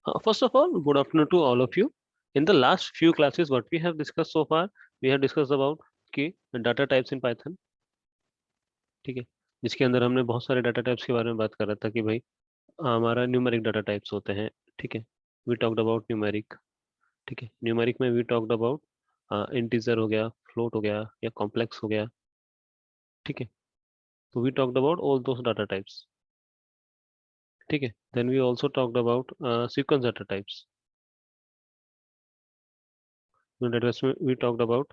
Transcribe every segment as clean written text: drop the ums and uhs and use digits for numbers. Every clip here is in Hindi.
First of all, good afternoon to all of you. In the last few classes, what we have discussed so far, we have discussed about कि data types in Python, ठीक है, जिसके अंदर हमने बहुत सारे डाटा टाइप्स के बारे में बात कर रहा था कि भाई हमारा न्यूमेरिक डाटा टाइप्स होते हैं, ठीक है. वी टॉक्ड अबाउट न्यूमेरिक, ठीक है. न्यूमेरिक में वी टॉक्ड अबाउट इंटीजर हो गया, फ्लोट हो गया या कॉम्प्लेक्स हो गया, ठीक है. तो we talked about all those data types, ठीक है. Then we also talked about sequence data types. Data में वी टॉक्ड अबाउट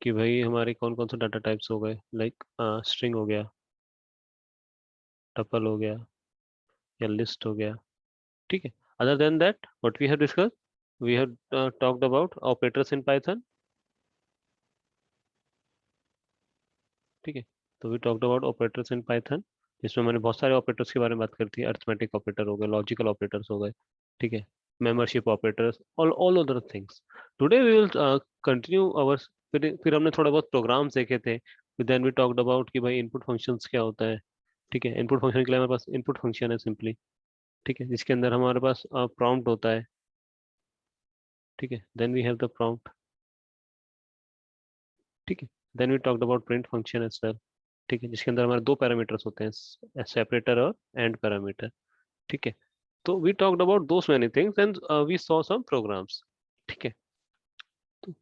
कि भाई हमारे कौन कौन से डाटा टाइप्स हो गए, लाइक स्ट्रिंग हो गया, टपल हो गया या लिस्ट हो गया, ठीक है. Other than that what we have discussed, we have talked about operators in Python, ठीक है. तो we talked about operators in Python, जिसमें मैंने बहुत सारे ऑपरेटर्स के बारे में बात करी थी. अरिथमेटिक ऑपरेटर हो गए, लॉजिकल ऑपरेटर्स हो गए, ठीक है. Membership operators, all all other things. Today we will continue our. फिर हमने थोड़ा बहुत प्रोग्राम्स देखे थे. देन वी टॉक्ड अबाउट कि भाई इनपुट फंक्शंस क्या होता है, ठीक है. इनपुट फंक्शन के लिए हमारे पास इनपुट फंक्शन है सिंपली, ठीक है, जिसके अंदर हमारे पास प्रॉम्प्ट होता है, ठीक है. Then we have the prompt, ठीक है. Then we talked about print function as well, ठीक है, जिसके अंदर हमारे दो पैरामीटर्स होते हैं, सेपरेटर और एंड पैरामीटर, ठीक है. तो we talked about those many things and we saw some programs, ठीक है. तो,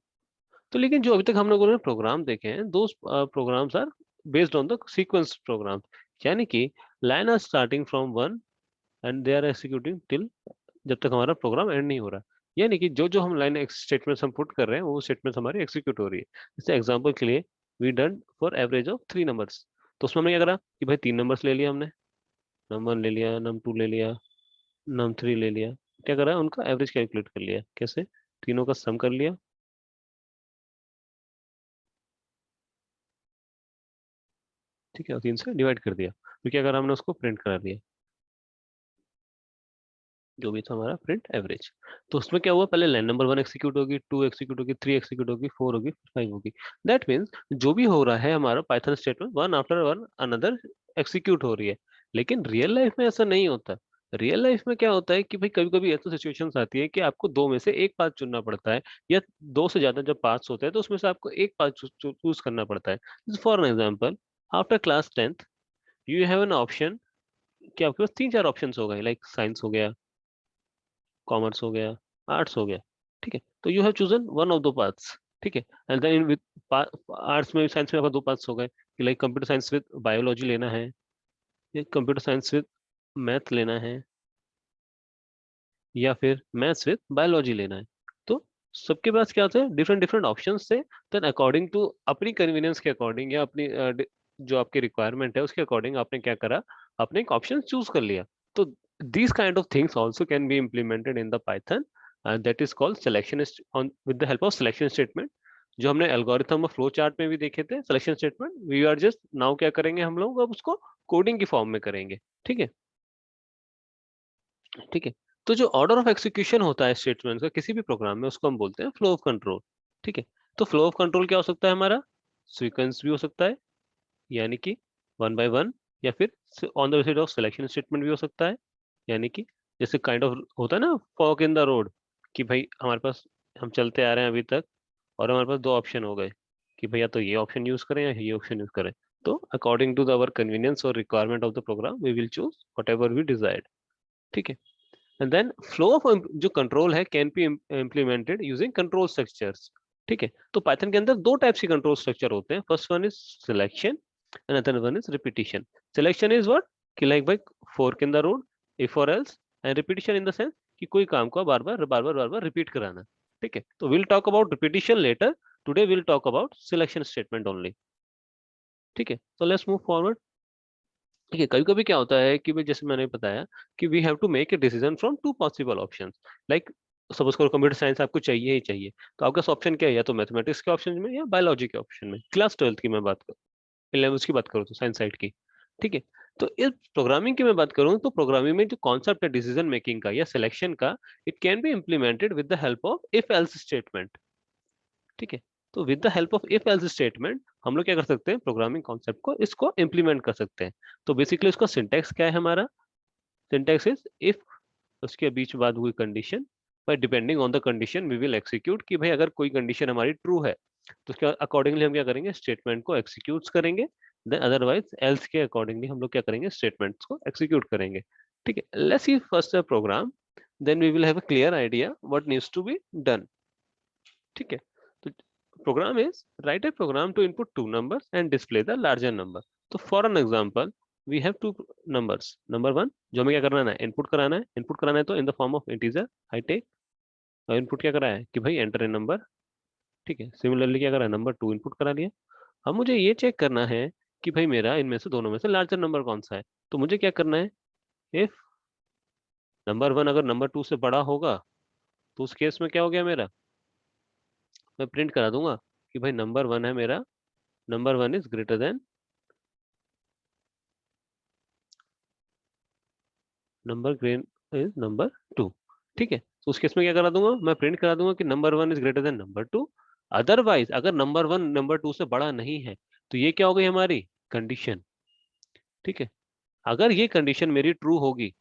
तो लेकिन जो अभी तक हम लोगों ने प्रोग्राम देखे हैं, those programs are based on the sequence program, यानी कि line are starting from one and they are executing till जब तक हमारा प्रोग्राम एंड नहीं हो रहा. यानी कि जो जो हम लाइन स्टेटमेंट्स हम पुट कर रहे हैं वो स्टेटमेंट्स हमारी एक्सिक्यूट हो रही है. जैसे एग्जांपल के लिए we done for average of 3 numbers. तो उसमें हमने क्या करा कि भाई 3 नंबर्स ले लिया हमने, नम 1 ले लिया, नम 2 ले लिया, नम 3 ले लिया. क्या करा, उनका एवरेज कैलकुलेट कर लिया. कैसे? तीनों का सम कर लिया, ठीक है, और 3 से डिवाइड कर दिया. तो क्या करा हमने, उसको प्रिंट करा दिया, जो भी था हमारा प्रिंट एवरेज. तो उसमें क्या हुआ, पहले लाइन नंबर 1 एक्सिक्यूट होगी, 2 एक्सिक्यूट होगी, 3 एक्सिक्यूट होगी, 4 होगी, 5 होगी. दैट मीन्स जो भी हो रहा है हमारा Python statement one after one another execute हो रही है. लेकिन रियल लाइफ में ऐसा नहीं होता. रियल लाइफ में क्या होता है कि भाई कभी कभी ऐसी सिचुएशंस आती है कि आपको दो में से एक पाथ चुनना पड़ता है, या दो से ज्यादा जब पाथ्स होते हैं तो उसमें से आपको एक पाथ चूज करना पड़ता है. For example, after class 10th you have an option कि आपके पास तीन चार ऑप्शन हो गए, लाइक साइंस हो गया, कॉमर्स हो गया, आर्ट्स हो गया, ठीक है. तो you have chosen one of दो पाथ्स, ठीक है. And then in with arts में, साइंस में आपका दो पाथ्स हो गए कि like computer science with biology लेना है, या कंप्यूटर साइंस विद मैथ लेना है, या फिर मैथ्स विद बायोलॉजी लेना है. तो सबके पास क्या होता है, डिफरेंट डिफरेंट ऑप्शंस थे. देन अकॉर्डिंग टू अपनी कन्वीनियंस के अकॉर्डिंग या अपनी जो आपकी रिक्वायरमेंट है उसके अकॉर्डिंग आपने क्या करा, आपने एक ऑप्शन चूज कर लिया. तो these kind of things also can be implemented in the Python, that is called selection on with the help of selection statement. जो हमने एल्गोरिथम और फ्लो चार्ट में भी देखे थे selection statement, we are just now क्या करेंगे हम लोग, अब उसको कोडिंग की फॉर्म में करेंगे, ठीक है. ठीक है. तो जो ऑर्डर ऑफ एक्सिक्यूशन होता है स्टेटमेंट का किसी भी प्रोग्राम में, उसको हम बोलते हैं फ्लो ऑफ कंट्रोल, ठीक है. तो फ्लो ऑफ कंट्रोल क्या हो सकता है हमारा, सीक्वेंस भी हो सकता है, यानी कि वन बाय वन, या फिर on the basis of selection statement भी हो सकता है, यानी कि जैसे काइंड ऑफ होता है ना फॉक इन द रोड, कि भाई हमारे पास, हम चलते आ रहे हैं अभी तक और हमारे पास दो ऑप्शन हो गए कि भैया तो ये ऑप्शन यूज करें या ये ऑप्शन यूज करें. तो अकॉर्डिंग टू अवर कन्वीनियंस और requirement of the program we will choose whatever we desired, ठीक है. एंड देन फ्लो ऑफ जो कंट्रोल है can be implemented using control structures, ठीक है. तो पाइथन के अंदर दो टाइप्स के कंट्रोल स्ट्रक्चर होते हैं. First one is selection, another one is repetition. Selection is what, कि like भाई fork in the road, if or else, and repetition in the sense कि कोई काम को बार बार रिपीट कराना, ठीक है. तो we'll talk about repetition later. Today we'll talk about selection statement only, ठीक है. So let's move forward. ठीक है. कभी कभी क्या होता है कि भाई जैसे मैंने बताया कि we have to make a decision from two possible options. Like suppose करो कंप्यूटर साइंस आपको चाहिए ही चाहिए, तो आपका ऑप्शन क्या है, या तो मैथमेटिक्स के ऑप्शन में या बायोलॉजी के ऑप्शन में. क्लास 12th की मैं बात करूँ, 11th की बात करूँ तो साइंस साइड की, ठीक है. तो इस प्रोग्रामिंग की मैं बात करूं तो प्रोग्रामिंग में जो कॉन्सेप्ट है डिसीजन मेकिंग का या सिलेक्शन का, it can be implemented with the help of if else statement, ठीक है. तो with the help of if else statement हम लोग क्या कर सकते हैं, प्रोग्रामिंग कॉन्सेप्ट को इसको इम्प्लीमेंट कर सकते हैं. तो बेसिकली इसका सिंटेक्स क्या है हमारा, सिंटेक्स इज इफ उसके बीच बाद हुई कंडीशन, पर depending on the condition we will execute, कि भाई अगर कोई कंडीशन हमारी ट्रू है तो उसके अकॉर्डिंगली हम क्या करेंगे, स्टेटमेंट को एक्सिक्यूट करेंगे, देन अदरवाइज एल्स के अकॉर्डिंगली हम लोग क्या करेंगे, स्टेटमेंट्स को एक्सिक्यूट करेंगे। ठीक है, let's see first program, then we will have a clear idea what needs to be done. ठीक है, तो program is write a program to input two numbers and display the larger number. तो for an example we have two numbers, number 1 जो हमें क्या करना है, इनपुट कराना है, इनपुट कराना है तो in the form of integer I take, और इनपुट क्या करा है कि भाई एंटर ए नंबर। ठीक है, सिमिलरली क्या करा है, नंबर 2 इनपुट करा लिया। अब मुझे ये चेक करना है कि भाई मेरा इनमें से दोनों में से लार्जर नंबर कौन सा है। तो मुझे क्या करना है, इफ नंबर 1 अगर नंबर 2 से बड़ा होगा तो उस केस में क्या हो गया मेरा, मैं प्रिंट करा दूंगा कि भाई नंबर 1 है मेरा, number 1 is greater than number grain is number 2। ठीक है, तो उस केस में क्या करा दूंगा, मैं प्रिंट करा दूंगा कि number 1 is greater than number 2। Otherwise अगर नंबर 1 नंबर 2 से बड़ा नहीं है तो ये क्या हो गई हमारी कंडीशन। ठीक है, अगर ये कंडीशन मेरी ट्रू होगी,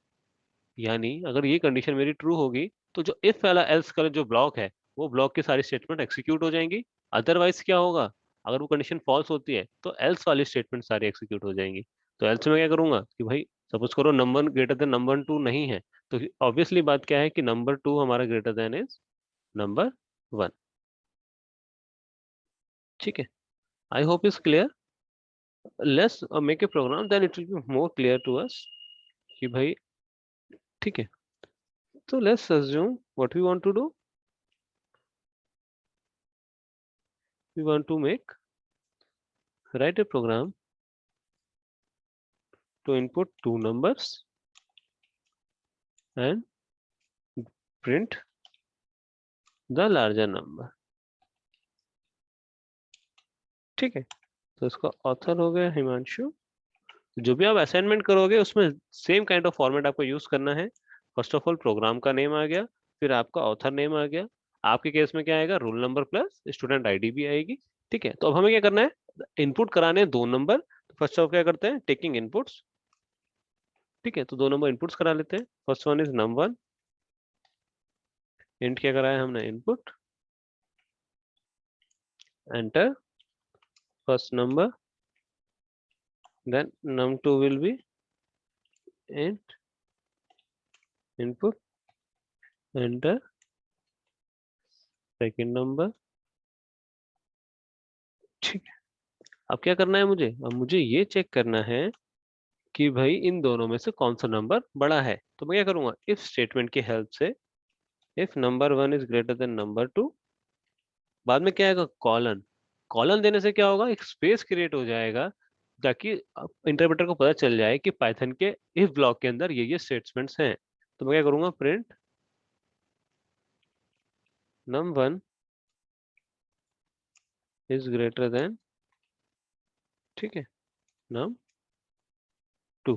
यानी अगर ये कंडीशन मेरी ट्रू होगी तो जो इफ वाला एल्स का जो ब्लॉक है वो ब्लॉक की सारी स्टेटमेंट एक्सिक्यूट हो जाएंगी। अदरवाइज क्या होगा, अगर वो कंडीशन फॉल्स होती है तो एल्स वाली स्टेटमेंट सारी एक्सिक्यूट हो जाएंगी। तो एल्स में क्या करूंगा कि भाई सपोज करो नंबर ग्रेटर देन नंबर 2 नहीं है, तो ऑब्वियसली बात क्या है कि नंबर 2 हमारा ग्रेटर देन इज नंबर 1। ठीक है, I hope is clear. Let's make a program then it will be more clear to us कि भाई। ठीक है, तो let's assume what we want to do, we want to write a program to input two numbers and print the larger number। ठीक है, तो इसका ऑथर हो गया हिमांशु। जो भी आप असाइनमेंट करोगे उसमें सेम काइंड ऑफ फॉर्मेट आपको यूज करना है। फर्स्ट ऑफ ऑल प्रोग्राम का नेम आ गया, फिर आपका ऑथर नेम आ गया, आपके केस में क्या आएगा, roll number plus student ID भी आएगी। ठीक है, तो अब हमें क्या करना है, इनपुट कराने हैं दो नंबर। तो फर्स्ट ऑफ क्या करते हैं, टेकिंग इनपुट्स। ठीक है, तो दो नंबर इनपुट्स करा लेते हैं। First one is number, int क्या कराया हमने, input, enter first number, then num2 will be int input, enter second number। ठीक है, अब क्या करना है मुझे, अब मुझे ये चेक करना है कि भाई इन दोनों में से कौन सा नंबर बड़ा है। तो मैं क्या करूंगा, इफ स्टेटमेंट की हेल्प से, if number 1 is greater than number 2, बाद में क्या आएगा, कॉलन। कॉलन देने से क्या होगा, एक स्पेस क्रिएट हो जाएगा ताकि इंटरप्रेटर को पता चल जाए कि पाइथन के इफ ब्लॉक के अंदर ये स्टेटमेंट्स हैं। तो मैं क्या करूंगा, print num1 is greater then, ठीक है, num2।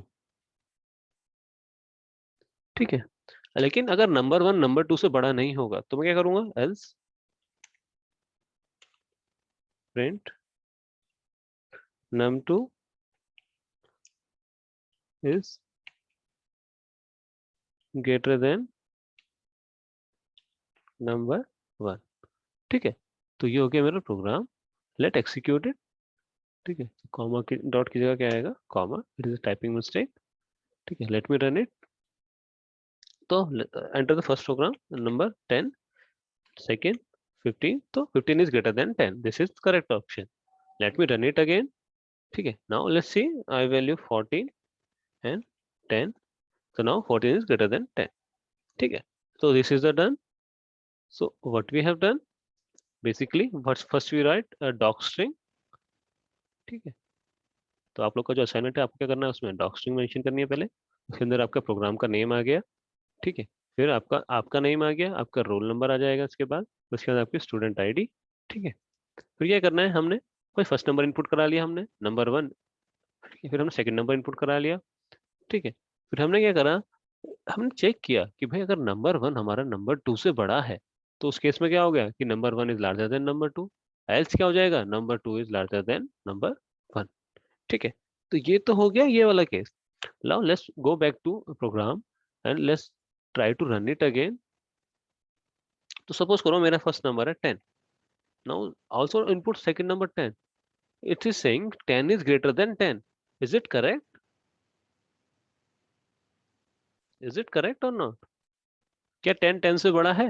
ठीक है, लेकिन अगर नंबर 1 नंबर 2 से बड़ा नहीं होगा तो मैं क्या करूंगा, else print num2 is greater than number 1। ठीक है, तो ये हो गया मेरा प्रोग्राम, लेट एक्सिक्यूट इट। ठीक है, कॉमा की डॉट की जगह क्या आएगा, comma, it is typing mistake. ठीक है, लेट मी रन इट। तो enter the first program, number 10, second 15, तो 15 is greater than 10, this is correct option. Let me run it again. ठीक है, now let's see, I value 14 and 10, so now 14 is greater than 10। ठीक है, so this is the done। so what we have done, basically first we write a doc string। ठीक है, तो आप लोग का जो असाइनमेंट है आपको क्या करना है, उसमें डॉक स्ट्रिंग मेंशन करनी है पहले, उसके अंदर आपका प्रोग्राम का नेम आ गया। ठीक है, फिर आपका आपका नेम आ गया, आपका रोल नंबर आ जाएगा इसके बाद, उसके बाद आपकी स्टूडेंट आईडी। ठीक है, फिर क्या करना है, हमने कोई फर्स्ट नंबर इनपुट करा लिया हमने, नंबर 1। फिर हमने सेकंड नंबर इनपुट करा लिया। ठीक है, फिर हमने क्या करा, हमने चेक किया कि भाई अगर नंबर 1 हमारा नंबर 2 से बड़ा है तो उस केस में क्या हो गया कि number 1 is larger than number 2, else क्या हो जाएगा, number 2 is larger than number 1। ठीक है, तो ये तो हो गया ये वाला case. Now let's go back to program and let's try to run it again. तो सपोज करो मेरा फर्स्ट नंबर है 10। Now also input second number 10। It is saying 10 is greater than 10। Is it correct? Is it correct और नॉट? क्या 10 10 से बड़ा है?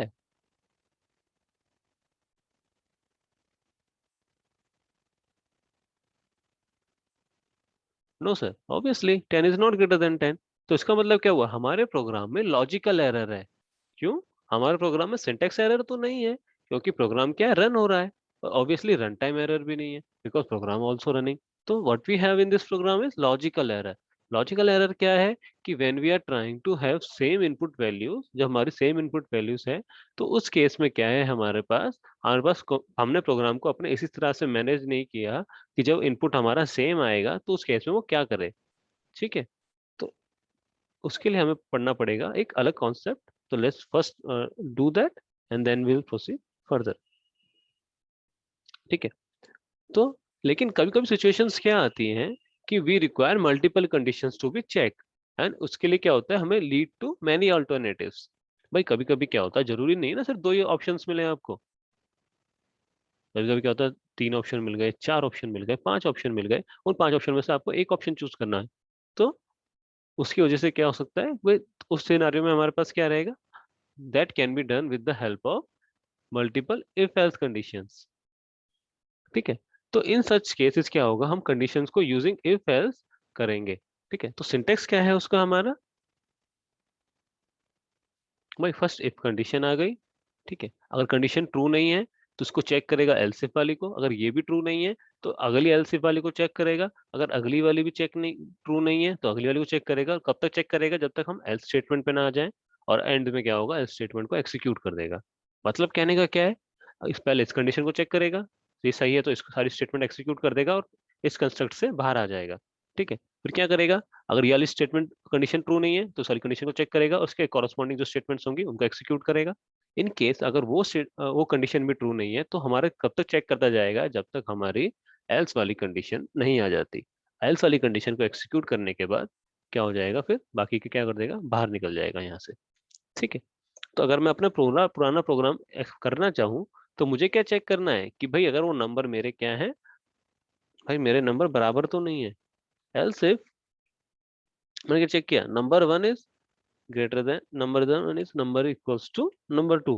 No sir, obviously 10 is not greater than 10। तो इसका मतलब क्या हुआ, हमारे प्रोग्राम में लॉजिकल एरर है। क्यों? हमारे प्रोग्राम में सिंटैक्स एरर तो नहीं है, क्योंकि प्रोग्राम क्या है, रन हो रहा है। ऑब्वियसली रन टाइम एरर भी नहीं है, बिकॉज प्रोग्राम आल्सो रनिंग। तो what we have in this program is logical error. Logical error क्या है कि when we are trying to have same input values, जब हमारी सेम इनपुट वैल्यूज है, तो उस केस में क्या है, हमने प्रोग्राम को अपने इसी तरह से मैनेज नहीं किया कि जब इनपुट हमारा सेम आएगा तो उस केस में वो क्या करे। ठीक है? तो उसके लिए हमें पढ़ना पड़ेगा एक अलग कॉन्सेप्ट। तो let's first do that and then we will proceed further. ठीक है? तो लेकिन कभी कभी सिचुएशंस क्या आती हैं कि we require multiple conditions to be check, and उसके लिए क्या होता है, हमें लीड टू मैनी अल्टरनेटिव्स। भाई कभी कभी क्या होता है, जरूरी नहीं है ना सिर्फ दो ही ऑप्शंस मिले आपको। कभी कभी क्या होता है, तीन ऑप्शन मिल गए, चार ऑप्शन मिल गए, पांच ऑप्शन मिल गए, उन पांच ऑप्शन में से आपको एक ऑप्शन चूज करना है। तो उसकी वजह से क्या हो सकता है, वो उस सिनेरियो में हमारे पास क्या रहेगा, that can be done with the help of multiple if else conditions. ठीक है? तो इन सच केसेस क्या होगा, हम कंडीशंस को यूजिंग इफ एल्स करेंगे। ठीक है? तो सिंटेक्स क्या है उसका हमारा, भाई फर्स्ट इफ कंडीशन आ गई। ठीक है? अगर कंडीशन ट्रू नहीं है तो उसको चेक करेगा एल्स इफ वाली को, अगर ये भी ट्रू नहीं है तो अगली एल्स इफ वाली को चेक करेगा, अगर अगली वाली भी चेक नहीं, ट्रू नहीं है तो अगली वाली को चेक करेगा। कब तक चेक करेगा, जब तक हम एल्स स्टेटमेंट पे ना आ जाए। और एंड में क्या होगा, एल्स स्टेटमेंट को एक्सिक्यूट कर देगा। मतलब कहने का क्या है, इस पहले इस कंडीशन को चेक करेगा, ये सही है तो इसको सारी स्टेटमेंट एक्सिक्यूट कर देगा और इस कंस्ट्रक्ट से बाहर आ जाएगा। ठीक है? फिर क्या करेगा, अगर ये वाली स्टेटमेंट कंडीशन ट्रू नहीं है तो सारी कंडीशन को चेक करेगा, उसके कॉरस्पॉन्डिंग जो स्टेटमेंट्स होंगी उनको एक्सिक्यूट करेगा। इन केस अगर वो कंडीशन भी ट्रू नहीं है तो हमारे कब तक चेक करता जाएगा, जब तक हमारी एल्स वाली कंडीशन नहीं आ जाती। एल्स वाली कंडीशन को एक्सिक्यूट करने के बाद क्या हो जाएगा, फिर बाकी के क्या कर देगा, बाहर निकल जाएगा यहाँ से। ठीक है? तो अगर मैं अपना पूरा पुराना प्रोग्राम करना चाहूँ तो मुझे क्या चेक करना है कि भाई अगर वो नंबर मेरे क्या है, भाई मेरे नंबर बराबर तो नहीं है। एल्स इफ मैंने क्या चेक किया, number one is greater than number one is number equals to number two.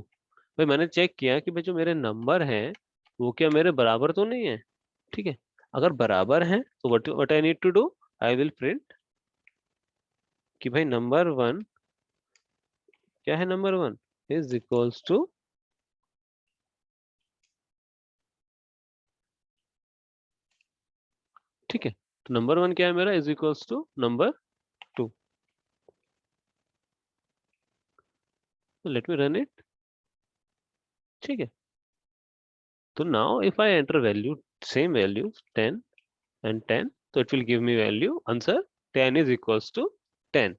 भाई मैंने चेक किया कि भाई जो मेरे नंबर हैं वो क्या मेरे बराबर तो नहीं है। ठीक है? अगर बराबर हैं तो what what I need to do, I will print कि भाई नंबर वन क्या है, number one is equals to, ठीक है, तो नंबर वन क्या है मेरा, is equals to number two. Let me run it. ठीक है? तो now if I enter value, same value 10 and 10, तो it will give me value answer 10 is equals to 10।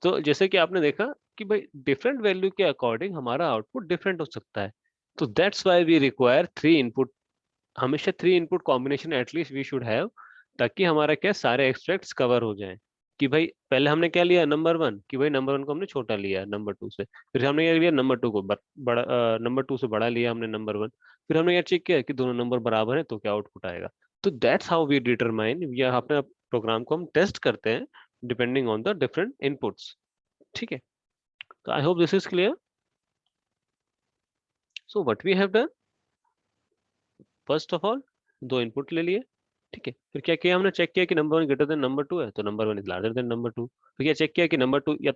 तो जैसे कि आपने देखा कि भाई डिफरेंट वैल्यू के अकॉर्डिंग हमारा आउटपुट डिफरेंट हो सकता है। तो that's why we require three input, हमेशा three input combination at least we should have, ताकि हमारा क्या सारे एक्सट्रैक्ट्स कवर हो जाएं। कि भाई पहले हमने क्या लिया, नंबर वन, कि भाई नंबर वन को हमने छोटा लिया नंबर टू से, फिर हमने क्या लिया, नंबर टू को बड़ा, नंबर टू से बड़ा लिया हमने नंबर वन। फिर हमने क्या चेक किया कि दोनों नंबर बराबर है तो क्या आउटपुट आएगा। तो दैट्स हाउ वी डिटरमाइन, या अपने प्रोग्राम को हम टेस्ट करते हैं depending on the different inputs. ठीक है? तो I hope this is clear. So what we have done, first of all दो इनपुट ले लिए। ठीक है? फिर क्या किया हमने, चेक किया कि number one greater than number two है तो number one is larger than number two. फिर क्या चेक किया कि नंबर टू या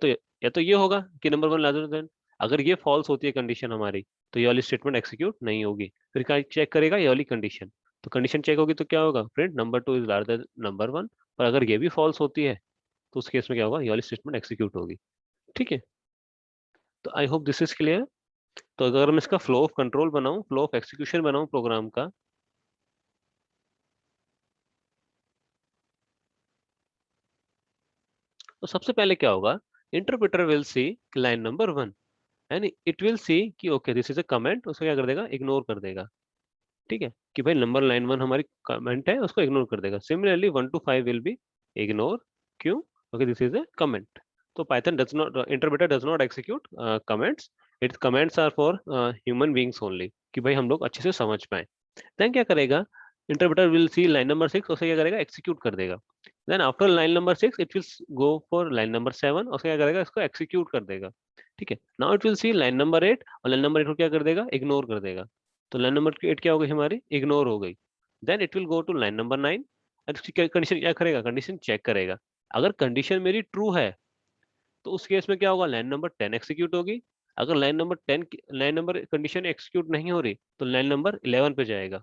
तो ये होगा कि नंबर वन लार्जर देन, अगर ये फॉल्स होती है कंडीशन हमारी तो ये वाली स्टेटमेंट एक्सिक्यूट नहीं होगी। फिर क्या चेक करेगा, ये वाली कंडीशन। तो कंडीशन चेक होगी तो क्या होगा, print number two is larger than number one. और अगर ये भी फॉल्स होती है तो उस केस में क्या होगा, ये वाली स्टेटमेंट एक्सिक्यूट होगी। ठीक है? तो I hope this is clear. तो अगर मैं इसका फ्लो ऑफ कंट्रोल बनाऊं, फ्लो ऑफ एक्सिक्यूशन बनाऊं प्रोग्राम का, तो सबसे पहले क्या होगा, interpreter will see line number one and it will see कि okay this is a comment, उसको क्या कर देगा, इग्नोर कर देगा। ठीक है? कि भाई नंबर लाइन वन हमारी कमेंट है, उसको इग्नोर कर देगा। Similarly one two five will be ignore, क्यों, क्योंकि दिस इज अ कमेंट। तो Python does not, interpreter does not execute comments, it's comments are for human beings only, कि भाई हम लोग अच्छे से समझ पाए। देन क्या करेगा, interpreter will see line number 6, उसे क्या करेगा, एक्सिक्यूट कर देगा। Then after line number 6 it will go for line number 7, उसे क्या करेगा, इसको एक्सिक्यूट कर देगा। ठीक है, now it will see line number 8, और लाइन नंबर 8 को क्या कर देगा, इग्नोर कर देगा। तो लाइन नंबर 8 क्या हो गई हमारी, इग्नोर हो गई। Then it will go to line number 9, और उसकी कंडीशन क्या करेगा, कंडीशन चेक करेगा। अगर कंडीशन मेरी ट्रू है तो उस केस में क्या होगा, लाइन नंबर 10 एक्सिक्यूट होगी। अगर लाइन नंबर कंडीशन एक्सिक्यूट नहीं हो रही तो लाइन नंबर 11 पे जाएगा।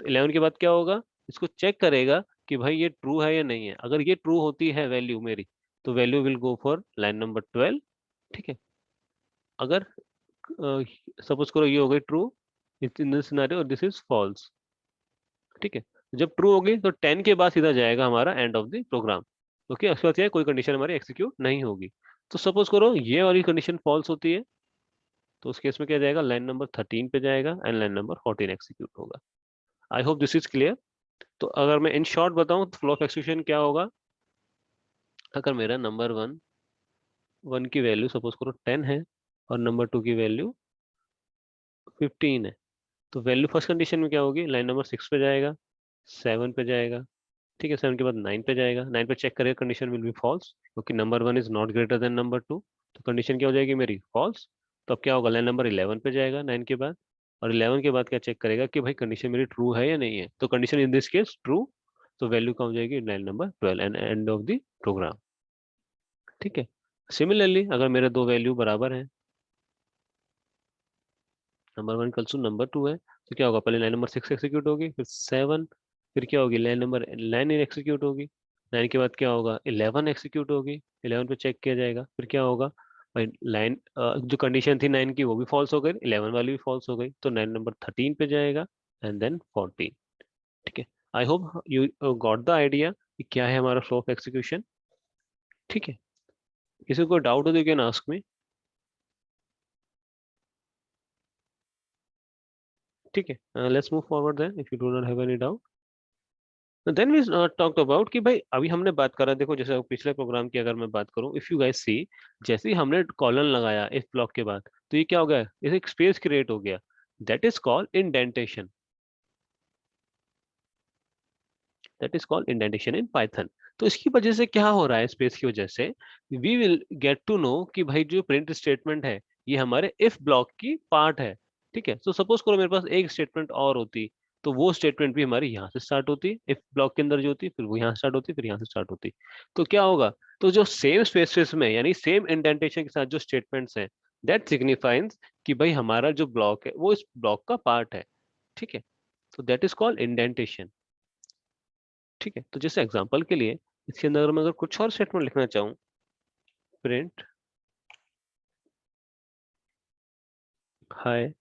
तो 11 के बाद क्या होगा, इसको चेक करेगा कि भाई ये ट्रू है या नहीं है। अगर ये ट्रू होती है वैल्यू मेरी, तो value will go for line number 12। ठीक है, अगर सपोज करो ये हो गई true, in this scenario this is false. ठीक है, जब ट्रू होगी तो 10 के बाद सीधा जाएगा हमारा end of the program. Okay, उसके बाद क्या है, कोई कंडीशन हमारी एक्सिक्यूट नहीं होगी। तो सपोज करो ये वाली कंडीशन फॉल्स होती है, तो उस केस में क्या जाएगा, लाइन नंबर 13 पे जाएगा एंड लाइन नंबर 14 एक्सिक्यूट होगा। आई होप दिस इज क्लियर। तो अगर मैं इन शॉर्ट बताऊं तो फ्लो ऑफ एक्सक्यूशन क्या होगा, अगर मेरा नंबर वन की वैल्यू सपोज करो 10 है और नंबर 2 की वैल्यू 15 है, तो वैल्यू फर्स्ट कंडीशन में क्या होगी, लाइन नंबर 6 पे जाएगा, 7 पे जाएगा। ठीक है, 7 के बाद 9 पे जाएगा, 9 पे चेक करेगा, कंडीशन विल बी फॉल्स, क्योंकि number 1 is not greater than number 2। तो कंडीशन क्या हो जाएगी मेरी, फॉल्स। तो अब क्या होगा, लाइन नंबर 11 पे जाएगा 9 के बाद, और 11 के बाद क्या चेक करेगा कि भाई कंडीशन मेरी ट्रू है या नहीं है। तो condition in this case true, तो वैल्यू क्या हो जाएगी, line number 12 and end of the program. ठीक है, सिमिलरली अगर मेरे दो वैल्यू बराबर हैं, नंबर 1 इक्वल्स टू नंबर 2 है, तो क्या होगा, पहले लाइन नंबर 6 एक्सिक्यूट होगी, फिर 7, फिर क्या होगी, लाइन नंबर 9 एक्सिक्यूट होगी। 9 के बाद क्या होगा, 11 एक्सिक्यूट होगी, 11 पे चेक किया जाएगा, फिर क्या होगा भाई, लाइन जो कंडीशन थी 9 की वो भी फॉल्स हो गई, 11 वाली भी फॉल्स हो गई, तो लाइन नंबर 13 पे जाएगा एंड देन 14। ठीक है, I hope you got the idea कि क्या है हमारा फ्लो ऑफ एक्सिक्यूशन। ठीक है, किसी को डाउट हो तो यू कैन आस्क मी। ठीक है, let's move forward then if you do not have any doubt. Then we talked about कि भाई अभी हमने बात करा, देखो जैसे पिछले प्रोग्राम की अगर मैं बात करूं, इफ यू गाइस सी, जैसे ही हमने कॉलन लगाया इफ ब्लॉक के बाद, तो ये क्या हो गया, इसे एक स्पेस क्रिएट हो गया, that is called indentation. That is called indentation in Python. तो इसकी वजह से क्या हो रहा है, स्पेस की वजह से we will get to know कि भाई जो प्रिंट स्टेटमेंट है ये हमारे इफ ब्लॉक की पार्ट है। ठीक है, तो सपोज करो मेरे पास एक स्टेटमेंट और होती, तो वो स्टेटमेंट भी हमारी यहाँ से स्टार्ट होती, इफ ब्लॉक के अंदर जो होती, फिर वो यहाँ स्टार्ट होती, फिर यहाँ से स्टार्ट होती। तो क्या होगा, तो जो सेम स्पेसेस में यानी सेम इंडेंटेशन के साथ जो स्टेटमेंट्स हैं, दैट सिग्निफाइज कि भाई हमारा जो ब्लॉक है वो इस ब्लॉक का पार्ट है। ठीक है, तो दैट इज कॉल्ड इंडेंटेशन। ठीक है, तो जैसे एग्जांपल के लिए इसके अंदर मैं अगर कुछ और स्टेटमेंट लिखना चाहूँ, प्रिंट हाय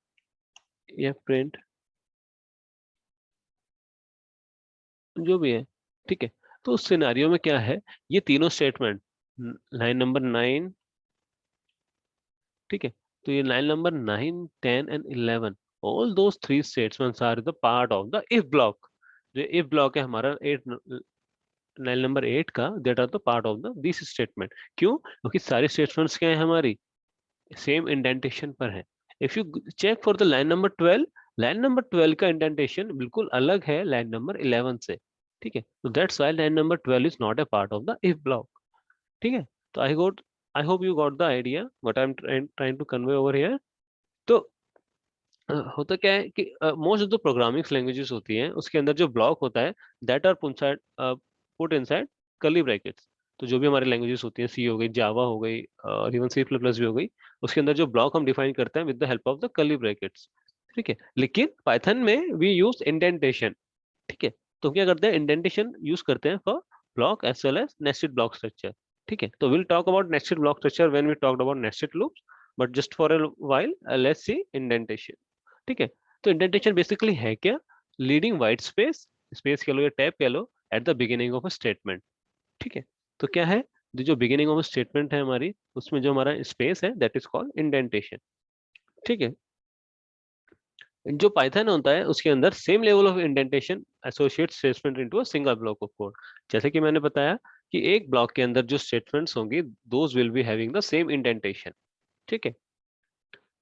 या प्रिंट जो भी है, ठीक है, तो उस सिनेरियो में क्या है, ये तीनों स्टेटमेंट, लाइन नंबर 9, ठीक है, तो ये line number 9, 10 and 11, all those three statements are the part of the if block. जो इफ ब्लॉक है हमारा 8, लाइन नंबर 8 का, that are the part of the this statement. क्यों, क्योंकि सारे स्टेटमेंट्स क्या है हमारी, सेम इंडेंटेशन पर है। If you check for the line number 12, line number 12 का इंडेंटेशन बिल्कुल अलग है लाइन नंबर 11 से। ठीक है, तो that's why line number 12 is not a part of the if block. ठीक है, तो I hope you got the idea what I am trying to convey over here. तो होता क्या है कि most of the programming languages होती हैं, उसके अंदर जो ब्लॉक होता है, that are put inside curly brackets. तो जो भी हमारी लैंग्वेजेस होती हैं, सी हो गई, जावा हो गई, और इवन सी प्लस प्लस भी हो गई, उसके अंदर जो ब्लॉक हम डिफाइन करते हैं with the help of the curly brackets. ठीक है, लेकिन पाइथन में वी यूज इंडेंटेशन। ठीक है, तो क्या करते हैं, इंडेंटेशन यूज करते हैं for block as well as nested block structure. ठीक है, तो will talk about nested block structure when we talked about nested loops, but just for a while let's see indentation. ठीक है, तो इंडेंटेशन बेसिकली है क्या, लीडिंग वाइट स्पेस, स्पेस कह लो या टैब कह लो, at the beginning of a statement. ठीक है, तो क्या है, जो बिगिनिंग ऑफ अ स्टेटमेंट है हमारी, उसमें जो हमारा स्पेस है दैट इज कॉल्ड इंडेंटेशन। ठीक है, जो पाइथन होता है उसके अंदर same level of indentation associate statement into a single block of code. जैसे कि मैंने बताया कि एक ब्लॉक के अंदर जो स्टेटमेंट्स होंगी those will be having the same indentation, ठीक है।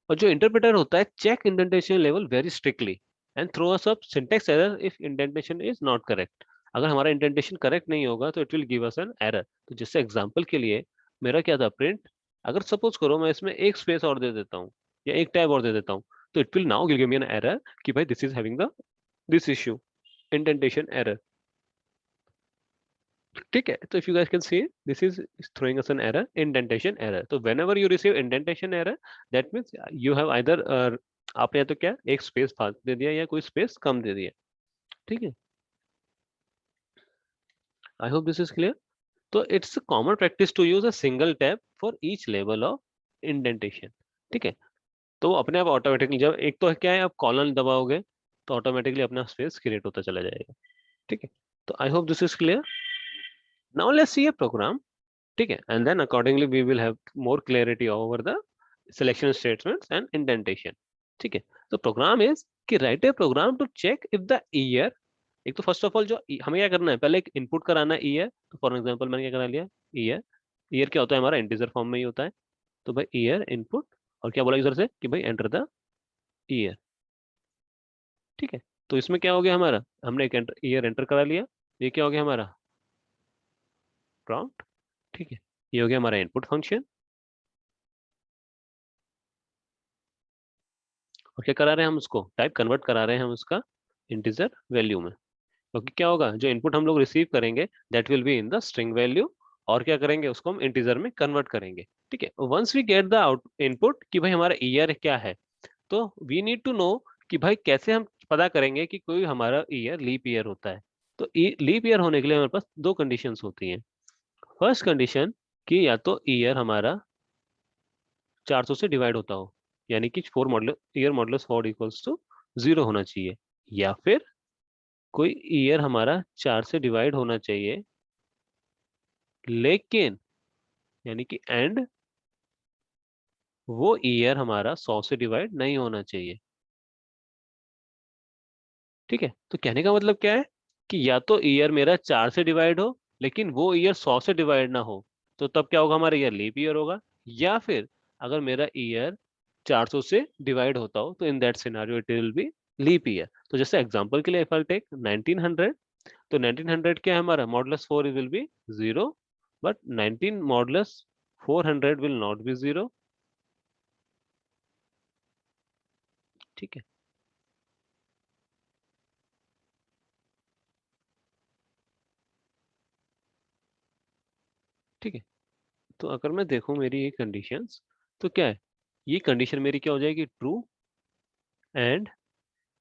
और जो इंटरप्रेटर होता है check indentation level very strictly and throw us up syntax error if indentation is not correct. अगर हमारा इंडेंटेशन करेक्ट नहीं होगा तो it will give us an error. तो जैसे एग्जांपल के लिए मेरा क्या था प्रिंट, अगर सपोज करो मैं इसमें एक स्पेस और दे देता हूँ या एक टैब और दे देता हूँ, तो it will now give me an error कि भाई this is having the this issue, indentation error, ठीक है। तो if you guys can see this is throwing us an error, indentation error। तो whenever you receive indentation error that means you have either आपने या तो क्या एक स्पेस फालतू दे दिया या कोई स्पेस कम दे दिया, ठीक है। I hope this is clear. तो it's common practice to use a single tab for each level of indentation, ठीक है। तो वो अपने आप ऑटोमेटिकली जब एक तो क्या है आप कॉलन दबाओगे तो ऑटोमेटिकली अपना स्पेस क्रिएट होता चला जाएगा, ठीक है। तो I hope this is clear. Now let's see a program, ठीक है, and then accordingly we will have more clarity over the selection statements and indentation, ठीक है। तो प्रोग्राम इज कि write a program to check if the year, एक तो फर्स्ट ऑफ ऑल जो हमें क्या करना है पहले एक इनपुट कराना है ईयर। तो फॉर एग्जांपल मैंने क्या करा लिया ईयर। ईयर क्या होता है हमारा इंटीजर फॉर्म में ही होता है। तो भाई ईयर इनपुट और क्या बोला यूजर से कि भाई एंटर द ईयर, ठीक है। तो इसमें क्या हो गया हमारा, हमने एक ईयर एंटर करा लिया, ये क्या हो गया हमारा प्रॉम्प्ट, ठीक है। ये हो गया हमारा इनपुट फंक्शन। और क्या करा रहे हैं हम उसको टाइप कन्वर्ट करा रहे हैं हम उसका इंटीजर वैल्यू में, क्योंकि क्या होगा जो इनपुट हम लोग रिसीव करेंगे that will be in the string value, और क्या करेंगे उसको हम इंटीजर में कन्वर्ट करेंगे, ठीक है। Once we get the out input कि भाई हमारा ईयर क्या है, तो वी नीड टू नो कि भाई कैसे हम पता करेंगे कि कोई हमारा ईयर लीप ईयर होता है। तो लीप ईयर होने के लिए हमारे पास दो कंडीशंस होती हैं। फर्स्ट कंडीशन कि या तो ईयर हमारा 400 से डिवाइड होता हो, यानी कि for model year modulus 4 equals to 0 होना चाहिए, या फिर कोई ईयर हमारा 4 से डिवाइड होना चाहिए लेकिन, यानी कि एंड वो ईयर हमारा 100 से डिवाइड नहीं होना चाहिए, ठीक है। तो कहने का मतलब क्या है कि या तो ईयर मेरा 4 से डिवाइड हो लेकिन वो ईयर 100 से डिवाइड ना हो, तो तब क्या होगा हमारा ईयर लीप ईयर होगा। या फिर अगर मेरा ईयर 400 से डिवाइड होता हो तो in that scenario it will be leap year. तो जैसे एग्जांपल के लिए इफ आई टेक 1900, तो 1900 क्या है हमारा modulus 4 will be 0, but 19 modulus 400 will not be 0, ठीक है। ठीक है, तो अगर मैं देखूं मेरी ये कंडीशंस, तो क्या है ये कंडीशन मेरी क्या हो जाएगी ट्रू, एंड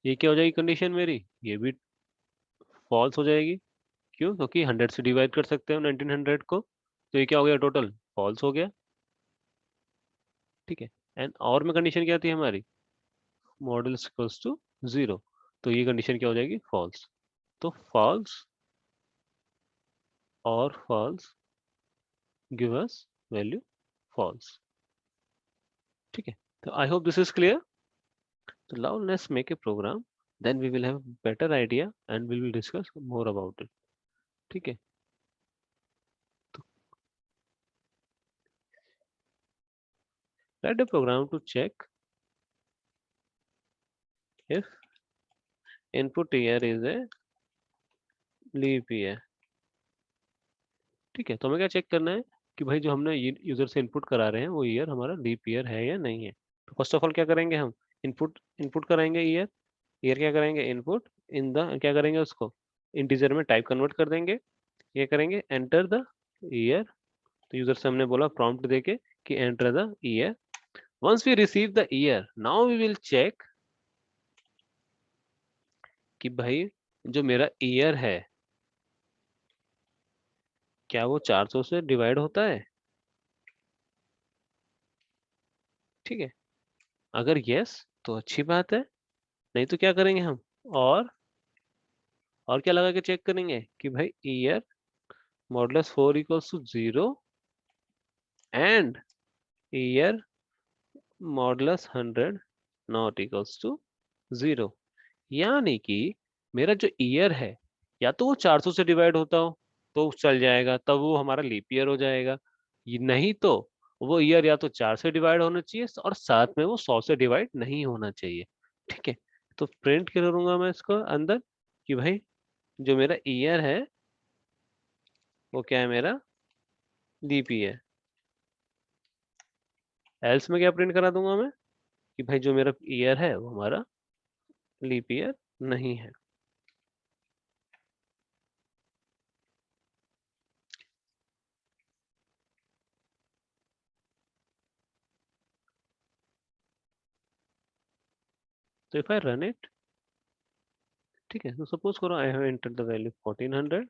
ये क्या हो जाएगी कंडीशन मेरी ये भी फॉल्स हो जाएगी। क्यों, क्योंकि 100 से डिवाइड कर सकते हो 1900 को, तो ये क्या हो गया टोटल फॉल्स हो गया, ठीक है। एंड और में कंडीशन क्या थी हमारी मॉडल इक्वल्स टू 0, तो ये कंडीशन क्या हो जाएगी फॉल्स। तो फॉल्स और false give us value false, ठीक है। तो I hope this is clear. So now let's make a program, then we will have a better idea and we will discuss more about it, ठीक है। तो write a program to check if input year is a leap year, ठीक है। तो हमें क्या चेक करना है कि भाई जो हमने यूजर से इनपुट करा रहे हैं वो ईयर हमारा लीप ईयर है या नहीं है। तो फर्स्ट ऑफ ऑल क्या करेंगे हम इनपुट इनपुट कराएंगे ईयर, ईयर क्या करेंगे इनपुट इन द क्या करेंगे उसको इंटीजर में टाइप कन्वर्ट कर देंगे, ये करेंगे एंटर द ईयर। तो यूजर से हमने बोला प्रॉम्प्ट देके कि enter the year. Once we receive the year, now we will check कि भाई जो मेरा ईयर है क्या वो 400 से डिवाइड होता है, ठीक है। अगर यस तो अच्छी बात है, नहीं तो क्या करेंगे हम और क्या लगा के चेक करेंगे कि भाई year modulus 4 equals to 0 and year modulus 100 not equals to 0, यानी कि मेरा जो ईयर है या तो वो 400 से डिवाइड होता हो तो चल जाएगा, तब वो हमारा लीप ईयर हो जाएगा। नहीं तो वो ईयर या तो 4 से डिवाइड होना चाहिए और साथ में वो 100 से डिवाइड नहीं होना चाहिए। ठीक है, तो प्रिंट करूंगा मैं इसको अंदर कि भाई जो मेरा ईयर है वो क्या है, मेरा लीप ईयर। एल्स में क्या प्रिंट करा दूंगा मैं कि भाई जो मेरा ईयर है वो हमारा लीप ईयर नहीं है। तो इफ आई रन इट, ठीक है, तो सपोज करो I have entered the value 1400,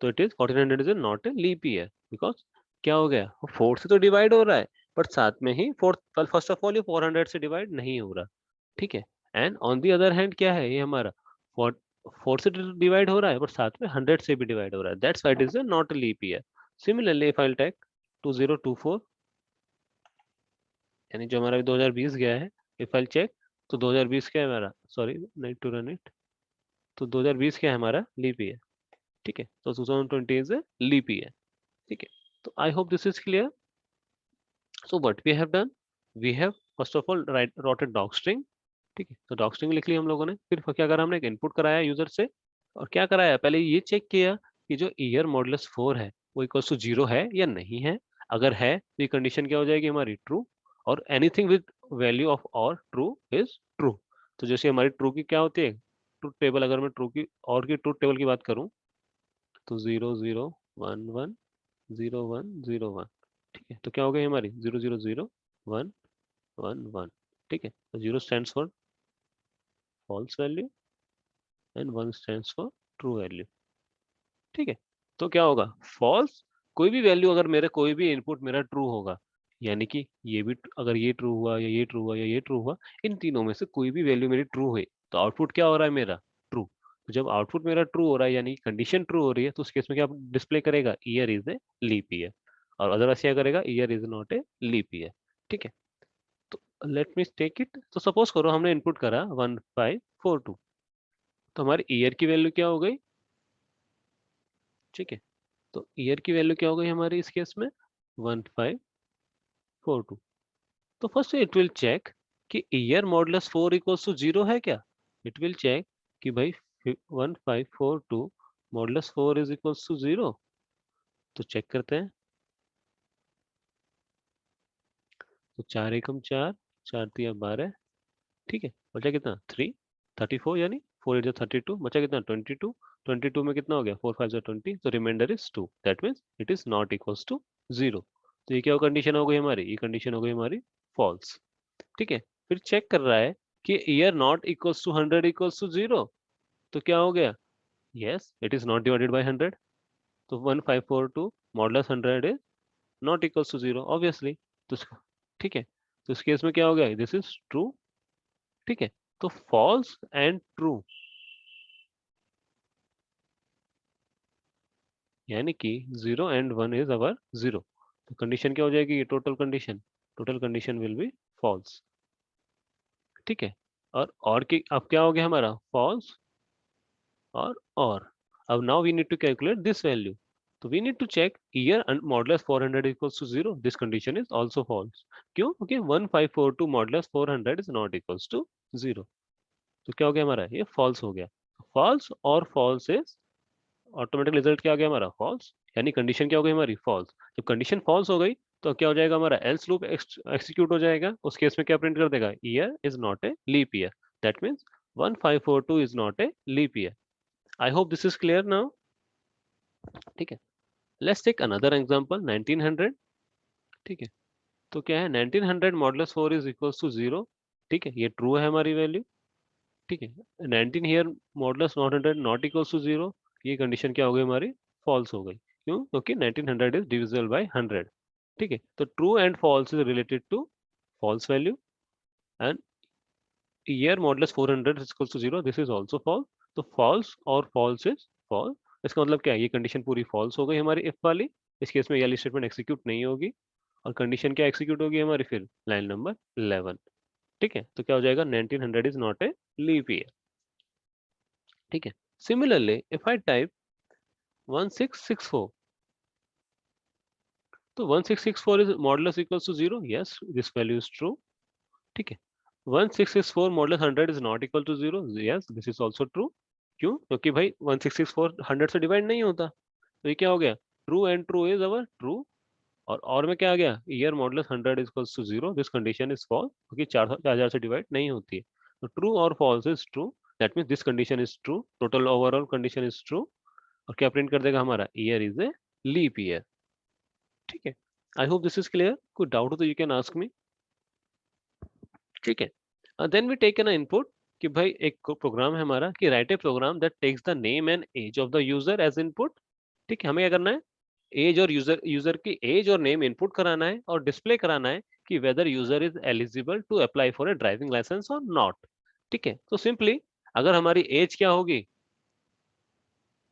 तो it is 1400 is not a leap year because क्या हो गया, वो 4 से तो डिवाइड हो रहा है बट साथ में ही फोर्थ, फर्स्ट ऑफ ऑल ये 400 से डिवाइड नहीं हो रहा। ठीक है, and on the other hand क्या है, ये हमारा 4 से डिवाइड हो रहा है बट साथ में 100 से भी डिवाइड हो रहा है, that's why it is not a leap year. Similarly if I take 2024, यानी जो हमारा 2020 गया है, इफ आई चेक, तो 2020 क्या है हमारा, sorry need to run it, तो 2020 क्या है हमारा लीप ईयर। ठीक है, तो 2020 इज ए लीप ईयर। ठीक है, तो I hope this is clear. So what we have done, we have first of all wrote a doc string। ठीक है, तो डॉक स्ट्रिंग लिख ली हम लोगों ने, फिर क्या करा हमने, एक इनपुट कराया यूजर से, और क्या कराया, पहले ये चेक किया कि जो ईयर मॉडुलस 4 है वो इक्वल्स टू 0 है या नहीं है। अगर है तो ये कंडीशन क्या हो जाएगी हमारी, ट्रू। और एनीथिंग विद वैल्यू ऑफ और ट्रू इज ट्रू। तो जैसे हमारी ट्रू की क्या होती है, ट्रूथ टेबल, अगर मैं ट्रू की और की ट्रूथ टेबल की बात करूं तो 0 0 1 1 0 1 0 1। ठीक है, तो क्या हो गई हमारी 0 0 0 1 1 1। ठीक है, तो 0 stands for false value and 1 stands for true value. ठीक है, तो क्या होगा, फॉल्स, कोई भी वैल्यू अगर मेरे कोई भी इनपुट मेरा ट्रू होगा, यानी कि ये भी अगर ये ट्रू हुआ या ये ट्रू हुआ या ये ट्रू हुआ, इन तीनों में से कोई भी वैल्यू मेरी ट्रू हुई तो आउटपुट क्या हो रहा है मेरा, ट्रू। तो जब आउटपुट मेरा ट्रू हो रहा है यानी कंडीशन ट्रू हो रही है, तो उस केस में क्या डिस्प्ले करेगा, year is a leap year. और अदरवाइज क्या करेगा, year is not a leap year. ठीक है, तो लेट मी टेक इट, तो सपोज करो हमने इनपुट करा 1542, तो हमारी ईयर की वैल्यू क्या हो गई। ठीक है, तो ईयर की वैल्यू क्या हो गई हमारी इस केस में 1542। तो फर्स्ट इट विल चेक कि ईयर मॉडुलस 4 इक्वल्स टू 0 है क्या। इट विल चेक कि भाई 1542 मॉडुलस 4 इज इक्वल्स टू 0। तो चेक करते हैं, तो 4 एकम 4, 4 तिया 12। ठीक है, बचा कितना 3 34, यानी 4 8 32, बचा कितना 22। 22 में कितना हो गया 4 5 20, तो reminder is 2, that means it is not equals to 0। तो ये क्या कंडीशन हो गई हमारी, ये कंडीशन हो गई हमारी फॉल्स। ठीक है, फिर चेक कर रहा है कि year not equals to 100 equals to 0। तो क्या हो गया, yes it is not divided by 100। तो 1542 modulus 100 is not equals to 0 obviously. तो ठीक है, तो इस केस में क्या हो गया, दिस इज ट्रू। ठीक है, तो फॉल्स एंड ट्रू, यानी कि 0 एंड 1 इज अवर 0। तो कंडीशन क्या हो जाएगी, total condition will be false. ठीक है, और की अब क्या हो गया हमारा फॉल्स और अब now we need to calculate this value. तो we need to check year modulus 400 equals to 0, this condition is also false. क्यों, क्योंकि 1542 modulus 400 is not equals to 0। तो क्या हो गया हमारा, ये फॉल्स हो गया। फॉल्स और फॉल्स इज ऑटोमेटिक रिजल्ट क्या आ गया हमारा, फॉल्स, यानी कंडीशन क्या हो गई हमारी फॉल्स। जब कंडीशन फॉल्स हो गई तो क्या हो जाएगा हमारा, एल्स लूप एक्सिक्यूट हो जाएगा। उस केस में क्या प्रिंट कर देगा, year is not a leap year, that means 1542 is not a leap year. I hope this is clear now. ठीक है, लेट्स टेक अनदर एग्जांपल 1900। ठीक है, तो क्या है 1900 मॉडुलस 4 इज इक्वल्स टू 0। ठीक है, ये ट्रू है हमारी वैल्यू। ठीक है, 19 here modulus 100 not equals to 0, ये कंडीशन क्या हो गई हमारी, फॉल्स हो गई। क्यों, क्योंकि 1900 इज डिविजिबल बाय 100। ठीक है, तो true and false is related to false value, and year modulus 400 is equals to 0, this is also false. तो फॉल्स और फॉल्स इज फॉल्स, इसका मतलब क्या है, ये कंडीशन पूरी फॉल्स हो गई हमारी इफ वाली। इस केस में ये वाली स्टेटमेंट एग्जीक्यूट नहीं होगी, और कंडीशन क्या एग्जीक्यूट होगी हमारी फिर लाइन नंबर 11। ठीक है, तो क्या हो जाएगा 1900 is not a leap year. ठीक है, सिमिलरली इफ आई टाइप 1664. तो 1664 is modulus equals to 0. Yes, this value is true. ठीक है. 1664 modulus 100 is not equal to 0. Yes, this is also true. क्यों? क्योंकि भाई 1664 100 से डिवाइड नहीं होता. तो ये क्या हो गया? True and true is our true. और में क्या आ गया? Year modulus 100 equals to 0. This condition is false क्योंकि 4000 से डिवाइड नहीं होती है. तो ट्रू और false is true. That means this condition is true. Total overall condition is true. और क्या प्रिंट कर देगा हमारा? Year is a leap year. ठीक है. I hope this is clear. कोई डाउट हो तो यू कैन आस्क मी. ठीक है. Then we take an input कि भाई एक प्रोग्राम है हमारा कि write a program that takes the name and age of the user as input. ठीक है. हमें क्या करना है? एज और यूजर की एज और नेम इनपुट कराना है और डिस्प्ले कराना है कि whether user is eligible to apply for a driving license और नॉट. ठीक है. तो सिंपली अगर हमारी एज क्या होगी?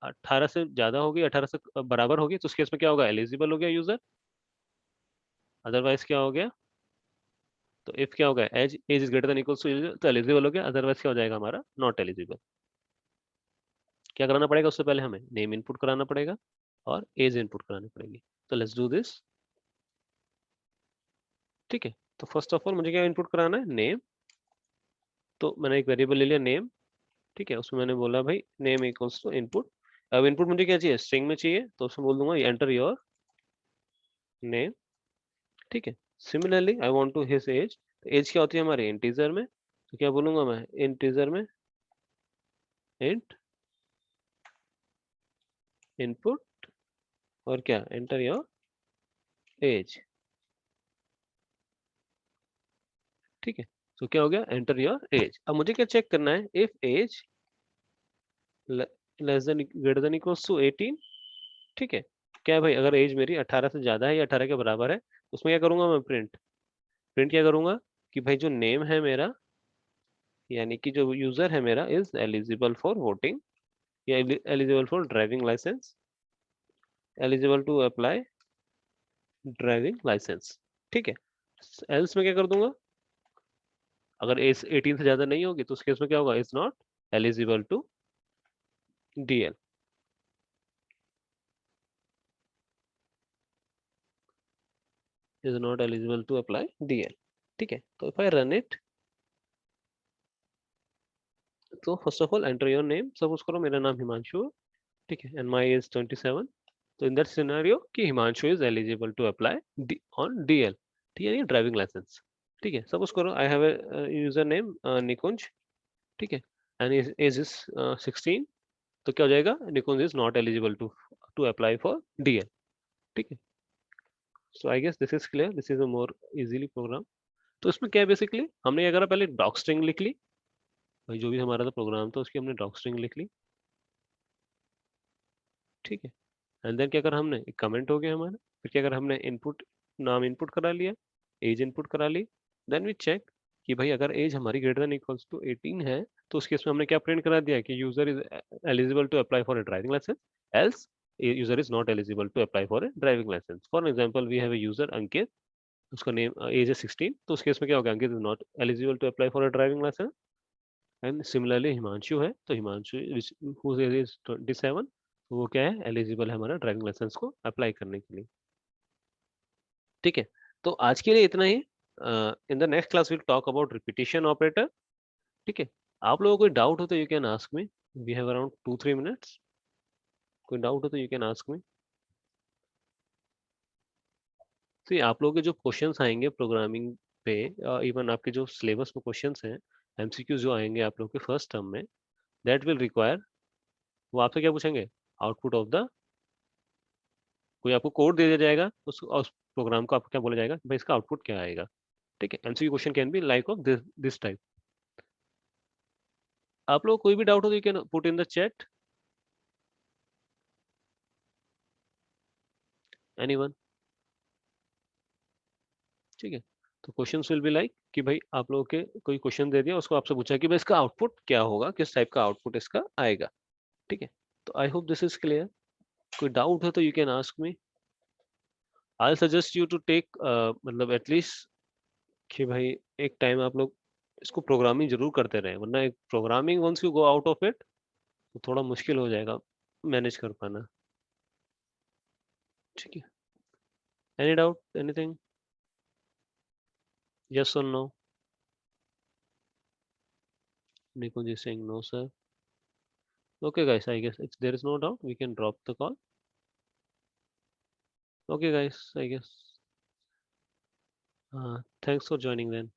18 से ज्यादा होगी, 18 से बराबर होगी, तो उस केस में क्या होगा? एलिजिबल हो गया यूजर. अदरवाइज क्या हो गया? तो इफ क्या होगा? Age is greater than equals to, तो एलिजिबल हो गया. अदरवाइज क्या हो जाएगा हमारा? Not eligible. क्या कराना पड़ेगा? उससे पहले हमें नेम इनपुट कराना पड़ेगा और एज इनपुट करानी पड़ेगी. तो लेट्स डू दिस. ठीक है. तो फर्स्ट ऑफ ऑल मुझे क्या इनपुट कराना है? नेम. तो मैंने एक वेरिएबल ले लिया नेम. ठीक है. उसमें मैंने बोला भाई नेम इक्वल्स टू इनपुट. अब इनपुट मुझे क्या चाहिए? स्ट्रिंग में चाहिए. तो उसमें बोल दूंगा एंटर योर नेम. ठीक है. Similarly I want to his age. तो एज क्या होती है हमारे? इंटीजर में. तो क्या बोलूंगा मैं? इंटीजर में इंट इनपुट और क्या? Enter your age. ठीक है. तो क्या हो गया? Enter your age. अब मुझे क्या चेक करना है? If age less than greater than equals to 18. ठीक है. क्या है भाई? अगर एज मेरी 18 से ज्यादा है या 18 के बराबर है, उसमें क्या करूंगा मैं? प्रिंट. प्रिंट क्या करूंगा? कि भाई जो नेम है मेरा, यानी कि जो यूजर है मेरा, इज एलिजिबल फॉर वोटिंग या eligible for driving license, eligible to apply driving licence. ठीक है. एल्स में क्या कर दूंगा? अगर एज 18 से ज्यादा नहीं होगी तो उस केस में क्या होगा? Is not eligible to DL. Is not eligible to apply DL. ठीक है. तो इफ आई रन इट, तो first of all enter your name. Suppose करो मेरा नाम हिमांशु है. ठीक है. And my age 27. तो इन दैट सिनेरियो कि Himanshu is eligible to apply on DL. ठीक है. Driving licence. ठीक है. सपोज करो I have a user name Nikunj. ठीक है. And as is 16. तो क्या हो जाएगा? Nikunj is not eligible to to apply for DL. ठीक है. So I guess this is clear. This is a more easily program. तो इसमें क्या है? बेसिकली हमने क्या करा? पहले डॉक स्ट्रिंग लिख ली. भाई जो भी हमारा था प्रोग्राम था उसकी हमने डॉक स्ट्रिंग लिख ली. ठीक है. एंड देन क्या करा हमने? एक कमेंट हो गया हमारा. फिर क्या करा हमने? इनपुट, नाम इनपुट करा लिया, एज इनपुट करा ली. देन वी चेक कि भाई अगर एज हमारी ग्रेटर देन इक्वल्स टू 18 है तो उस केस में हमने क्या प्रिंट करा दिया? कि user is eligible to apply for a driving licence, else user is not eligible to apply for a driving licence. For example we have a user Ankit. उसका नेम एज है 16. तो उस केस में क्या होगा? Ankit is not eligible to apply for a driving licence. And similarly Himanshu है. तो हिमांशु whose age is 27. तो वो क्या है? एलिजिबल है हमारा ड्राइविंग लाइसेंस को अप्लाई करने के लिए. ठीक है. तो आज के लिए इतना ही. In the next class will talk about repetition operator. ठीक है. आप लोगों को कोई डाउट हो तो you can ask me. We have around 2-3 minutes. कोई डाउट हो तो यू कैन आस्क मी. तो आप लोगों के जो क्वेश्चंस आएंगे प्रोग्रामिंग पे, इवन आपके जो सिलेबस में क्वेश्चंस हैं, एमसीक्यू जो आएंगे आप लोगों के फर्स्ट टर्म में, दैट विल रिक्वायर, वो आपसे क्या पूछेंगे? आउटपुट ऑफ द, कोई आपको कोड दे दिया जाएगा, उस प्रोग्राम को आपको क्या बोला जाएगा? भाई इसका आउटपुट क्या आएगा? ठीक है. MCQ question can be like of this type. आप लोग कोई भी डाउट हो तो you can put in the chat. Anyone? ठीक है. तो क्वेश्चंस विल बी लाइक कि भाई आप लोगों के कोई क्वेश्चन दे दिया, उसको आपसे पूछा कि भाई इसका आउटपुट क्या होगा, किस टाइप का आउटपुट इसका आएगा. ठीक है. तो I hope this is clear. कोई डाउट हो तो you can ask me. I suggest you to take, मतलब एटलीस्ट कि भाई एक टाइम आप लोग इसको प्रोग्रामिंग जरूर करते रहे, वरना एक programming once you go out of it तो थोड़ा मुश्किल हो जाएगा मैनेज कर पाना. ठीक है, any doubt, anything, yes or no? Nikunj is saying no, sir. Okay, guys, I guess if there is no doubt, we can drop the call. Okay, guys, I guess. Thanks for joining then.